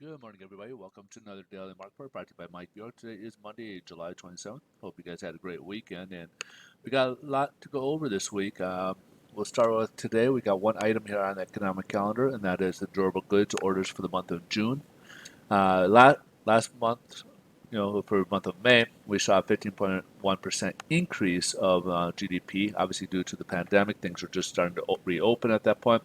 Good morning, everybody. Welcome to another Daily Market Report brought to you by Mike Bjork. Today is Monday, July 27th. Hope you guys had a great weekend, and we got a lot to go over this week. We'll start with today. We got one item here on the economic calendar, and that is the durable goods orders for the month of June. Last month, for the month of May, we saw a 15.1% increase of GDP. Obviously, due to the pandemic, things were just starting to reopen at that point.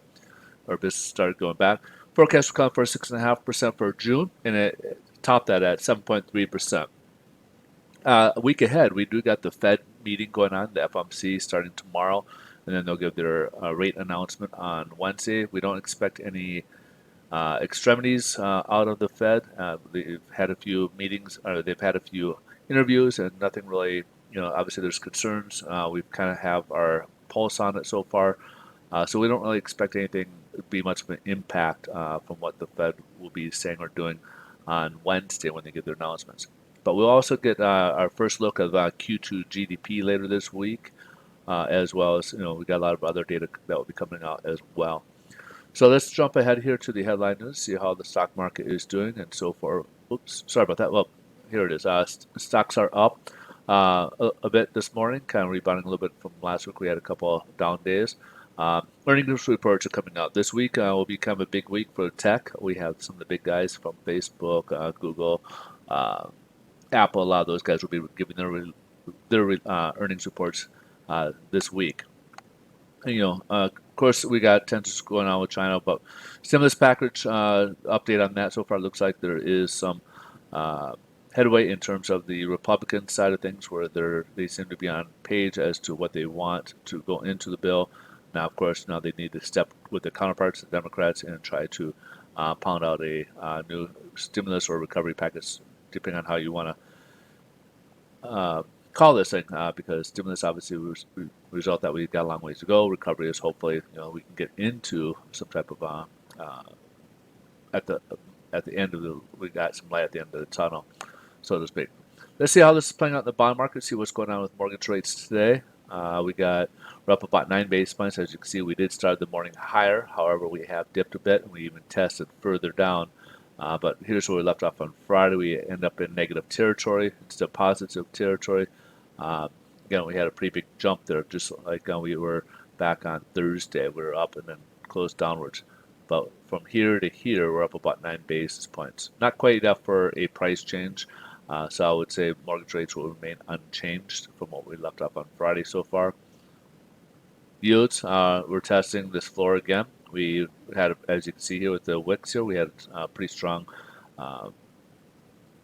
Our business started going back. Forecast will come for 6.5% for June, and it topped that at 7.3%. A week ahead, we do got the Fed meeting going on, the FOMC starting tomorrow, and then they'll give their rate announcement on Wednesday. We don't expect any extremities out of the Fed. They've had a few meetings, or they've had a few interviews, and nothing really. Obviously there's concerns. We kind of have our pulse on it so far, so we don't really expect anything to be much of an impact from what the Fed will be saying or doing on Wednesday when they give their announcements. But we'll also get our first look at Q2 GDP later this week, as well as we got a lot of other data that will be coming out as well. So let's jump ahead here to the headline news, see how the stock market is doing and so forth. Oops, sorry about that. Well, here it is. Stocks are up a bit this morning, kind of rebounding a little bit from last week. We had a couple of down days. Earnings reports are coming out this week. Will be kind of a big week for tech. We have some of the big guys from Facebook, Google, Apple. A lot of those guys will be giving their earnings reports this week. And, of course, we got tensions going on with China, but stimulus package update on that so far looks like there is some headway in terms of the Republican side of things, where they seem to be on page as to what they want to go into the bill. Now, of course, now they need to step with their counterparts, the Democrats, and try to pound out a new stimulus or recovery package, depending on how you want to call this thing, because stimulus obviously was result that we've got a long ways to go. Recovery is hopefully we can get into some type of at the end of we got some light at the end of the tunnel, so to speak. Let's see how this is playing out in the bond market. See what's going on with mortgage rates today. We're up about 9 basis points. As you can see, we did start the morning higher. However, we have dipped a bit, and we even tested further down. But here's where we left off on Friday. We end up in negative territory instead of positive territory. Again, we had a pretty big jump there, just like we were back on Thursday. We were up and then closed downwards. But from here to here, we're up about 9 basis points. Not quite enough for a price change. So I would say mortgage rates will remain unchanged from what we left off on Friday so far. Yields, we're testing this floor again. We had, as you can see here with the wicks here, we had a pretty strong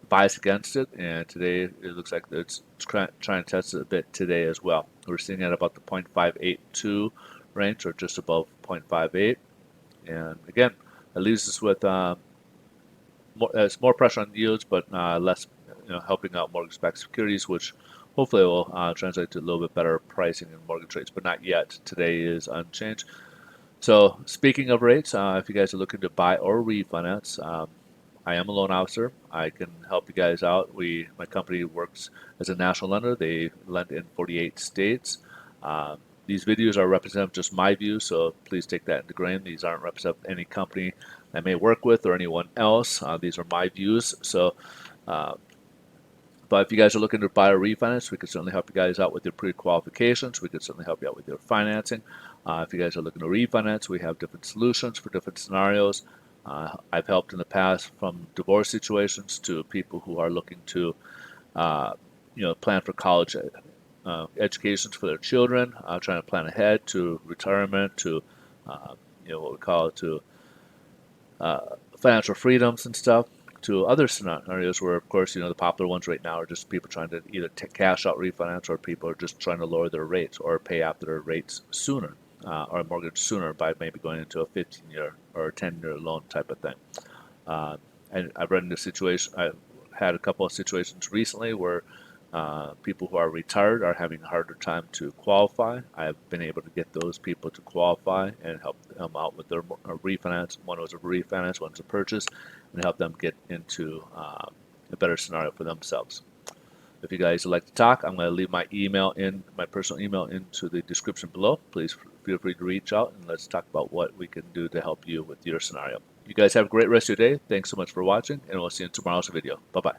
bias against it, and today it looks like it's trying to test it a bit today as well. We're seeing at about the 0.582 range, or just above 0.58, and again, it leaves us with more pressure on yields, but less, helping out mortgage-backed securities, which hopefully will translate to a little bit better pricing in mortgage rates, but not yet. Today is unchanged. So speaking of rates, if you guys are looking to buy or refinance, I am a loan officer. I can help you guys out. My company works as a national lender. They lend in 48 states. These videos are representative of just my views, so please take that into grain. These aren't representative of any company I may work with or anyone else. These are my views. So, but if you guys are looking to buy or refinance, we can certainly help you guys out with your pre-qualifications. We can certainly help you out with your financing. If you guys are looking to refinance, we have different solutions for different scenarios. I've helped in the past from divorce situations to people who are looking to, plan for college educations for their children, trying to plan ahead to retirement, to, what we call it, to financial freedoms and stuff, to other scenarios where, of course, the popular ones right now are just people trying to either cash out refinance, or people are just trying to lower their rates or pay off their rates sooner, or a mortgage sooner by maybe going into a 15-year or a 10-year loan type of thing. And I've run into situation. I've had a couple of situations recently where people who are retired are having a harder time to qualify. I've been able to get those people to qualify and help them out with their refinance. One was a refinance, one's a purchase, and help them get into a better scenario for themselves. If you guys would like to talk, I'm going to leave my personal email into the description below. Please feel free to reach out and let's talk about what we can do to help you with your scenario. You guys have a great rest of your day. Thanks so much for watching, and we'll see you in tomorrow's video. Bye-bye.